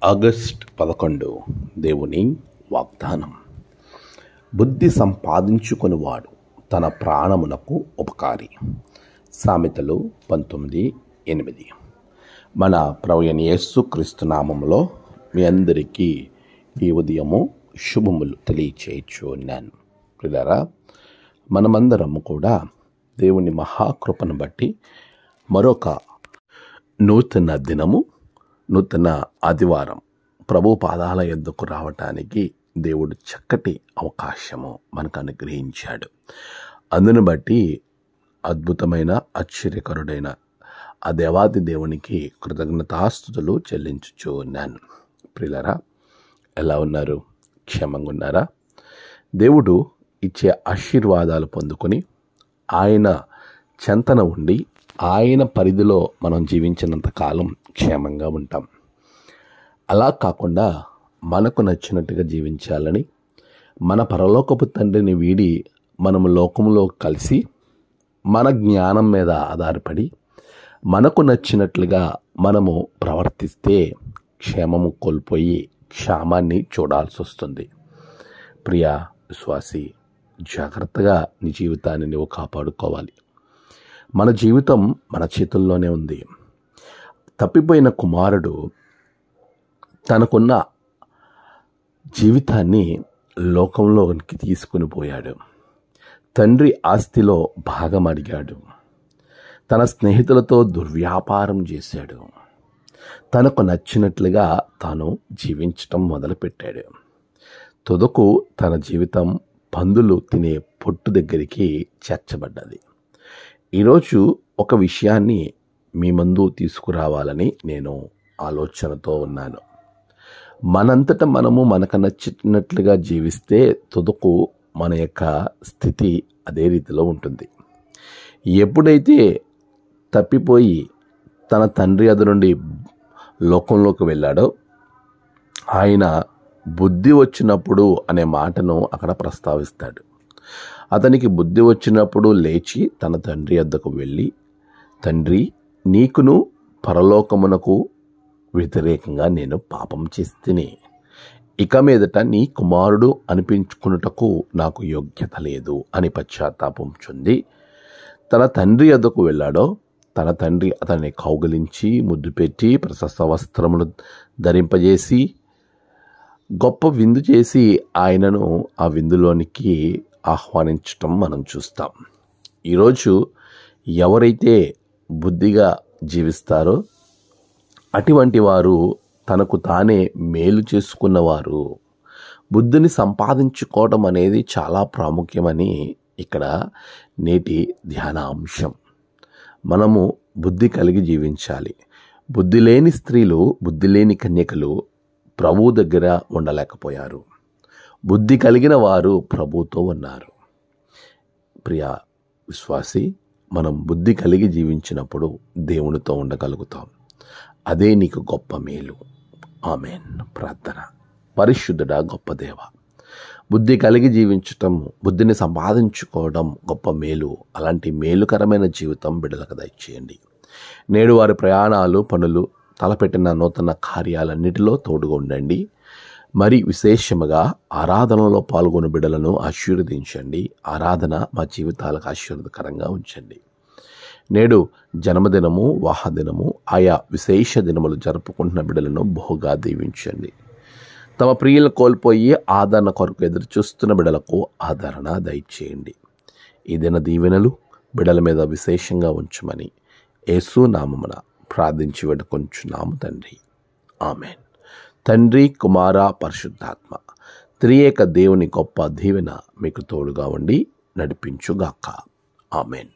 August 11 దేవుని వాగ్దానం. బుద్ధి సంపాదించుకొనివాడు తన ప్రాణమునకు ఉపకారి. సామెతలు 19:8. మన ప్రభువైన యేసుక్రీస్తు నామములో మీ అందరికీ ఈ ఉదయము శుభములు తెలియచేయుచున్నాను. ప్రియులారా, మనమందరము కూడా దేవుని మహాకృపను బట్టి మరొక నూతన దినము, నూతన ఆదివారం ప్రభు పాదాల యొద్దకు రావటానికి దేవుడు చక్కటి అవకాశము మనకు అనుగ్రహించాడు. అందును బట్టి అద్భుతమైన ఆశ్చర్యకరుడైన ఆ దేవాది దేవునికి కృతజ్ఞతాస్తుతులు చెల్లించుచూ ఉన్నాను. ప్రియులారా, ఎలా ఉన్నారు? క్షేమంగా ఉన్నారా? దేవుడు ఇచ్చే ఆశీర్వాదాలు పొందుకొని ఆయన చెంతన ఉండి ఆయన పరిధిలో మనం జీవించినంత కాలం క్షేమంగా ఉంటాం. అలా కాకుండా మనకు నచ్చినట్టుగా జీవించాలని, మన పరలోకపు తండ్రిని వీడి మనము లోకంలో కలిసి మన జ్ఞానం మీద ఆధారపడి మనకు నచ్చినట్లుగా మనము ప్రవర్తిస్తే క్షేమము కోల్పోయి క్షామాన్ని చూడాల్సి వస్తుంది. ప్రియ విశ్వాసి, జాగ్రత్తగా నీ జీవితాన్ని నువ్వు కాపాడుకోవాలి. మన జీవితం మన చేతుల్లోనే ఉంది. తప్పిపోయిన కుమారుడు తనకున్న జీవితాన్ని లోకంలోకి తీసుకుని పోయాడు. తండ్రి ఆస్తిలో భాగం అడిగాడు. తన స్నేహితులతో దుర్వ్యాపారం చేశాడు. తనకు నచ్చినట్లుగా తాను జీవించటం మొదలుపెట్టాడు. తుదకు తన జీవితం పందులు తినే పొట్టు దగ్గరికి చేర్చబడ్డది. ఈరోజు ఒక విషయాన్ని మీ ముందు తీసుకురావాలని నేను ఆలోచనతో ఉన్నాను. మనంతట మనము మనకు నచ్చినట్లుగా జీవిస్తే తుదకు మన యొక్క స్థితి అదే రీతిలో ఉంటుంది. ఎప్పుడైతే తప్పిపోయి తన తండ్రి అదు నుండి లోకంలోకి వెళ్ళాడో, ఆయన బుద్ధి వచ్చినప్పుడు అనే మాటను అక్కడ ప్రస్తావిస్తాడు. అతనికి బుద్ధి వచ్చినప్పుడు లేచి తన తండ్రి వద్దకు వెళ్ళి, తండ్రి, నీకును పరలోకమునకు వ్యతిరేకంగా నేను పాపం చేస్తుని, ఇక మీదట నీ కుమారుడు అనిపించుకున్నటకు నాకు యోగ్యత లేదు అని పశ్చాత్తాపం చెంది తన తండ్రి వద్దకు వెళ్ళాడో, తన తండ్రి అతన్ని కౌగిలించి ముద్దు పెట్టి ప్రశస్త వస్త్రములు ధరింపజేసి గొప్ప విందు చేసి ఆయనను ఆ విందులోనికి ఆహ్వానించటం మనం చూస్తాం. ఈరోజు ఎవరైతే బుద్ధిగా జీవిస్తారో అటువంటి వారు తనకు తానే మేలు చేసుకున్నవారు. బుద్ధిని సంపాదించుకోవడం అనేది చాలా ప్రాముఖ్యమని ఇక్కడ నేటి ధ్యానాంశం. మనము బుద్ధి కలిగి జీవించాలి. బుద్ధి లేని స్త్రీలు, బుద్ధి లేని కన్యకలు ప్రభువు దగ్గర ఉండలేకపోయారు. బుద్ధి కలిగిన వారు ప్రభువుతో ఉన్నారు. ప్రియ విశ్వాసి, మనం బుద్ధి కలిగి జీవించినప్పుడు దేవునితో ఉండగలుగుతాం. అదే నీకు గొప్ప మేలు. ఆమేన్. ప్రార్థన. పరిశుద్ధుడా, గొప్ప దేవ, బుద్ధి కలిగి జీవించటం, బుద్ధిని సంపాదించుకోవడం గొప్ప మేలు. అలాంటి మేలుకరమైన జీవితం బిడ్డలకు దయచేయండి. నేడు వారి ప్రయాణాలు, పనులు, తలపెట్టిన నూతన కార్యాలన్నిటిలో తోడుగా ఉండండి. మరి విశేషముగా ఆరాధనలో పాల్గొన్న బిడ్డలను ఆశీర్వదించండి. ఆరాధన మా జీవితాలకు ఆశీర్వదకరంగా ఉంచండి. నేడు జన్మదినము, వాహదినము, ఆయా విశేష దినములు జరుపుకుంటున్న బిడ్డలను బహుగా దీవించండి. తమ ప్రియులను కోల్పోయి ఆదరణ కొరకు ఎదురు చూస్తున్న బిడ్డలకు ఆదరణ దయచేయండి. ఈ దిన దీవెనలు బిడ్డల మీద విశేషంగా ఉంచమని యేసు నామమున ప్రార్థించి వేడుకొంచున్నాము తండ్రి. ఆమేన్. తండ్రి, కుమార, పరిశుద్ధాత్మ త్రియేక దేవుని గొప్ప దీవెన మీకు తోడుగా ఉండి నడిపించుగాక. ఆమేన్.